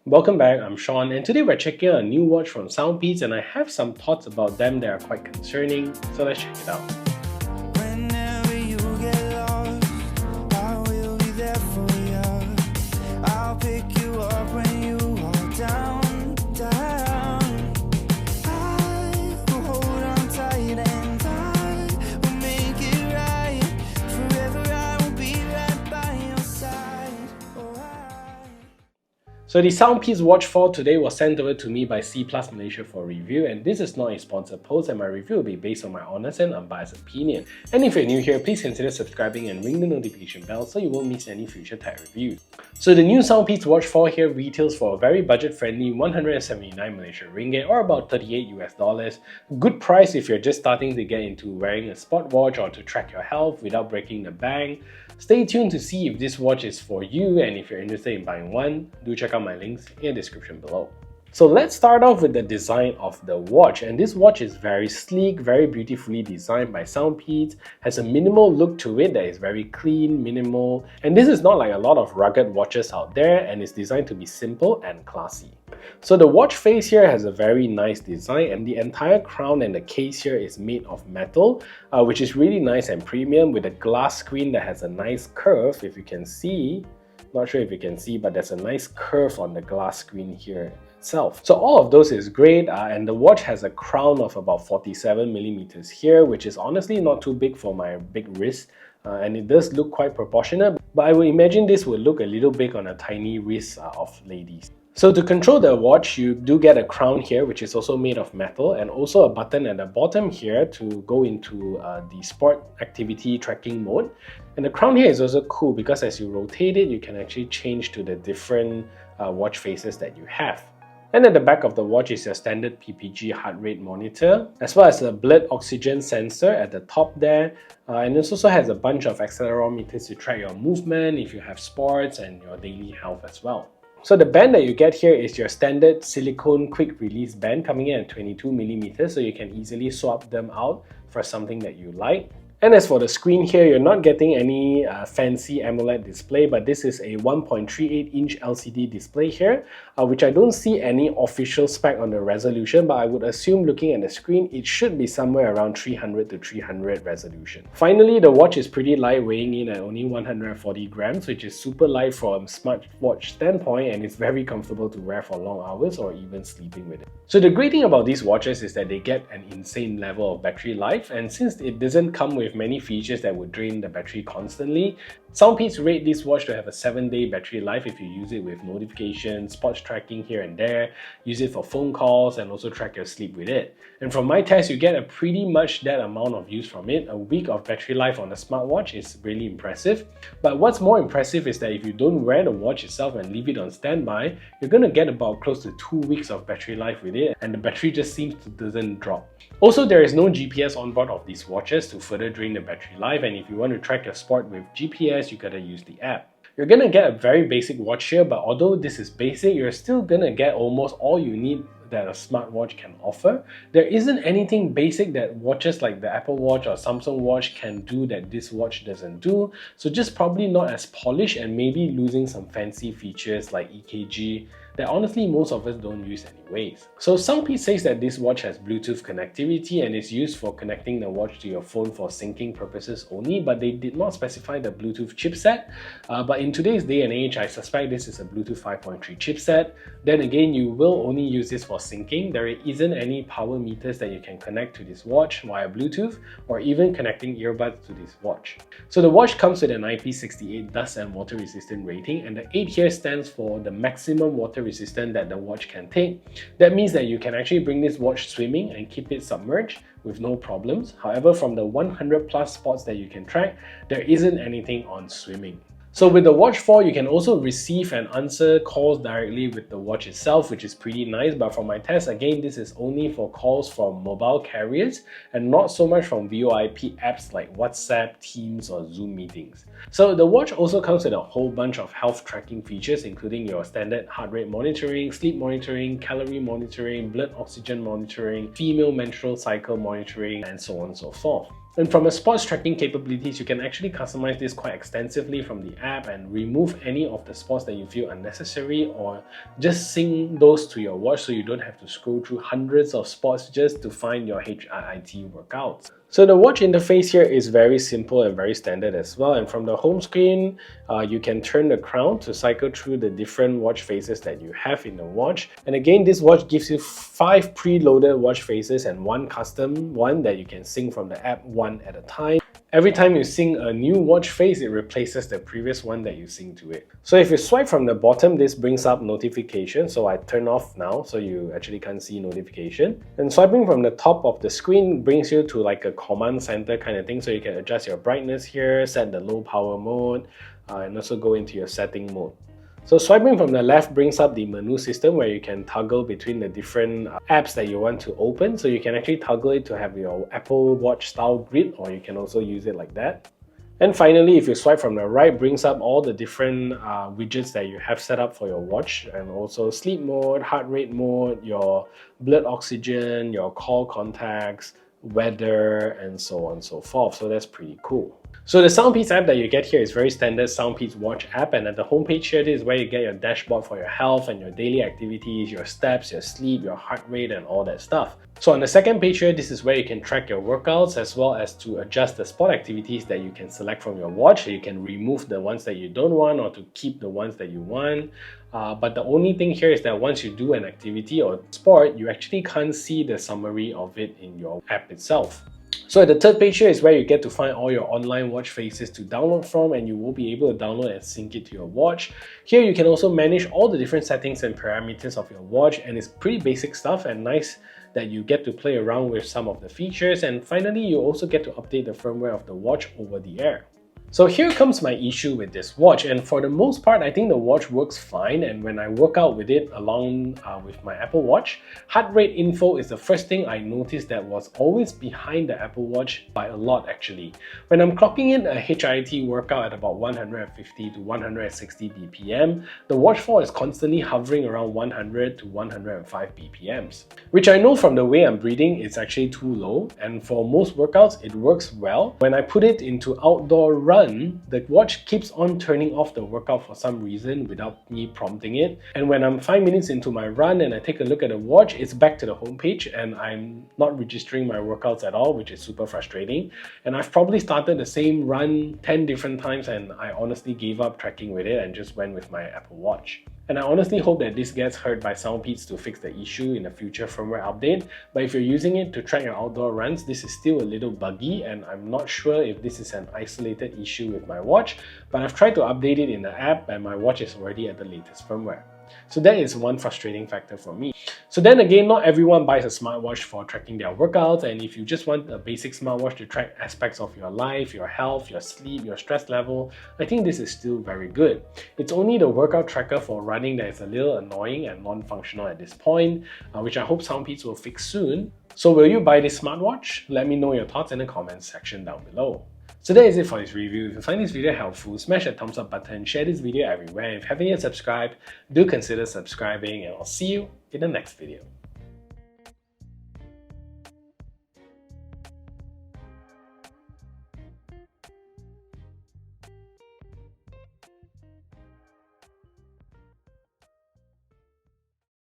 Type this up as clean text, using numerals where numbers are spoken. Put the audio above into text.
Welcome back, I'm Sean, and today we're checking out a new watch from Soundpeats, and I have some thoughts about them that are quite concerning, so let's check it out. Whenever you get lost, I will be there for you. I'll pick you up when you are down, down. I will hold on tight and I will make it right. Forever I will be right by your side. So the Soundpeats Watch 4 today was sent over to me by C+ Malaysia for review, and this is not a sponsored post, and my review will be based on my honest and unbiased opinion. And if you're new here, please consider subscribing and ring the notification bell so you won't miss any future tech reviews. So the new Soundpeats Watch 4 here retails for a very budget-friendly 179 Malaysian ringgit or about $38 US. Good price if you're just starting to get into wearing a sport watch or to track your health without breaking the bank. Stay tuned to see if this watch is for you, and if you're interested in buying one, do check out my links in the description below. So let's start off with the design of the watch, and this watch is very sleek, very beautifully designed by Soundpeats, has a minimal look to it that is very clean, minimal, and this is not like a lot of rugged watches out there, and it's designed to be simple and classy. So the watch face here has a very nice design, and the entire crown and the case here is made of metal, which is really nice and premium, with a glass screen that has a nice curve, if you can see. Not sure if you can see, but there's a nice curve on the glass screen here itself. So all of those is great, and the watch has a crown of about 47mm here, which is honestly not too big for my big wrist, and it does look quite proportionate, but I would imagine this would look a little big on a tiny wrist of ladies. So to control the watch, you do get a crown here, which is also made of metal, and also a button at the bottom here to go into the sport activity tracking mode. And the crown here is also cool because as you rotate it, you can actually change to the different watch faces that you have. And at the back of the watch is your standard PPG heart rate monitor, as well as a blood oxygen sensor at the top there. And this also has a bunch of accelerometers to track your movement if you have sports and your daily health as well. So the band that you get here is your standard silicone quick release band coming in at 22mm, so you can easily swap them out for something that you like. And as for the screen here, you're not getting any fancy AMOLED display, but this is a 1.38-inch LCD display here, which I don't see any official spec on the resolution, but I would assume looking at the screen, it should be somewhere around 300 to 300 resolution. Finally, the watch is pretty light, weighing in at only 140 grams, which is super light from a smartwatch standpoint, and it's very comfortable to wear for long hours or even sleeping with it. So the great thing about these watches is that they get an insane level of battery life, and since it doesn't come with many features that would drain the battery constantly, Soundpeats rate this watch to have a 7-day battery life if you use it with notifications, sports tracking here and there, use it for phone calls, and also track your sleep with it. And from my test, you get a pretty much that amount of use from it. A week of battery life on a smartwatch is really impressive. But what's more impressive is that if you don't wear the watch itself and leave it on standby, you're gonna get about close to 2 weeks of battery life with it, and the battery just doesn't drop. Also, there is no GPS on board of these watches to further drain the battery life, and if you want to track your sport with GPS, you gotta use the app. You're gonna get a very basic watch here, but although this is basic, you're still gonna get almost all you need that a smartwatch can offer. There isn't anything basic that watches like the Apple Watch or Samsung Watch can do that this watch doesn't do, so just probably not as polished and maybe losing some fancy features like EKG that honestly most of us don't use anyways. So Soundpeats says that this watch has Bluetooth connectivity and is used for connecting the watch to your phone for syncing purposes only, but they did not specify the Bluetooth chipset. But in today's day and age, I suspect this is a Bluetooth 5.3 chipset. Then again, you will only use this for syncing. There isn't any power meters that you can connect to this watch via Bluetooth or even connecting earbuds to this watch. So the watch comes with an IP68 dust and water resistant rating, and the 8 here stands for the maximum water resistance that the watch can take. That means that you can actually bring this watch swimming and keep it submerged with no problems. However, from the 100 plus spots that you can track, there isn't anything on swimming. So with the Watch 4, you can also receive and answer calls directly with the watch itself, which is pretty nice. But from my test, again, this is only for calls from mobile carriers and not so much from VoIP apps like WhatsApp, Teams, or Zoom meetings. So the watch also comes with a whole bunch of health tracking features, including your standard heart rate monitoring, sleep monitoring, calorie monitoring, blood oxygen monitoring, female menstrual cycle monitoring, and so on and so forth. And from a sports tracking capabilities, you can actually customize this quite extensively from the app and remove any of the sports that you feel unnecessary, or just sync those to your watch so you don't have to scroll through hundreds of sports just to find your HIIT workouts. So the watch interface here is very simple and very standard as well, and from the home screen you can turn the crown to cycle through the different watch faces that you have in the watch. And again, this watch gives you 5 preloaded watch faces and 1 custom one that you can sync from the app one at a time. Every time you sync a new watch face, it replaces the previous one that you sync to it. So if you swipe from the bottom, this brings up notification. So I turn off now, so you actually can't see notification. And swiping from the top of the screen brings you to like a command center kind of thing. So you can adjust your brightness here, set the low power mode, and also go into your setting mode. So swiping from the left brings up the menu system where you can toggle between the different apps that you want to open. So you can actually toggle it to have your Apple Watch style grid, or you can also use it like that. And finally, if you swipe from the right, brings up all the different widgets that you have set up for your watch, and also sleep mode, heart rate mode, your blood oxygen, your call contacts, weather, and so on and so forth. So that's pretty cool. So the Soundpeats app that you get here is very standard Soundpeats watch app, and at the homepage here, this is where you get your dashboard for your health and your daily activities, your steps, your sleep, your heart rate, and all that stuff. So on the second page here, this is where you can track your workouts as well as to adjust the sport activities that you can select from your watch. So you can remove the ones that you don't want or to keep the ones that you want. But the only thing here is that once you do an activity or sport, you actually can't see the summary of it in your app itself. So at the third page here is where you get to find all your online watch faces to download from, and you will be able to download and sync it to your watch. Here you can also manage all the different settings and parameters of your watch, and it's pretty basic stuff and nice that you get to play around with some of the features. And finally, you also get to update the firmware of the watch over the air. So here comes my issue with this watch, and for the most part I think the watch works fine, and when I work out with it along with my Apple Watch, heart rate info is the first thing I noticed that was always behind the Apple Watch by a lot actually. When I'm clocking in a HIIT workout at about 150 to 160 BPM, the watchfall is constantly hovering around 100 to 105 BPMs, which I know from the way I'm breathing is actually too low, and for most workouts it works well. When I put it into outdoor run, the watch keeps on turning off the workout for some reason without me prompting it. And when I'm 5 minutes into my run and I take a look at the watch, it's back to the home page and I'm not registering my workouts at all, which is super frustrating. And I've probably started the same run 10 different times, and I honestly gave up tracking with it and just went with my Apple Watch. And I honestly hope that this gets heard by Soundpeats to fix the issue in a future firmware update. But if you're using it to track your outdoor runs, this is still a little buggy, and I'm not sure if this is an isolated issue with my watch, but I've tried to update it in the app and my watch is already at the latest firmware. So that is one frustrating factor for me. So then again, not everyone buys a smartwatch for tracking their workouts, and if you just want a basic smartwatch to track aspects of your life, your health, your sleep, your stress level, I think this is still very good. It's only the workout tracker for running that is a little annoying and non-functional at this point, which I hope Soundpeats will fix soon. So will you buy this smartwatch? Let me know your thoughts in the comments section down below. So that is it for this review. If you find this video helpful, smash that thumbs up button, share this video everywhere. If you haven't yet subscribed, do consider subscribing, and I'll see you in the next video.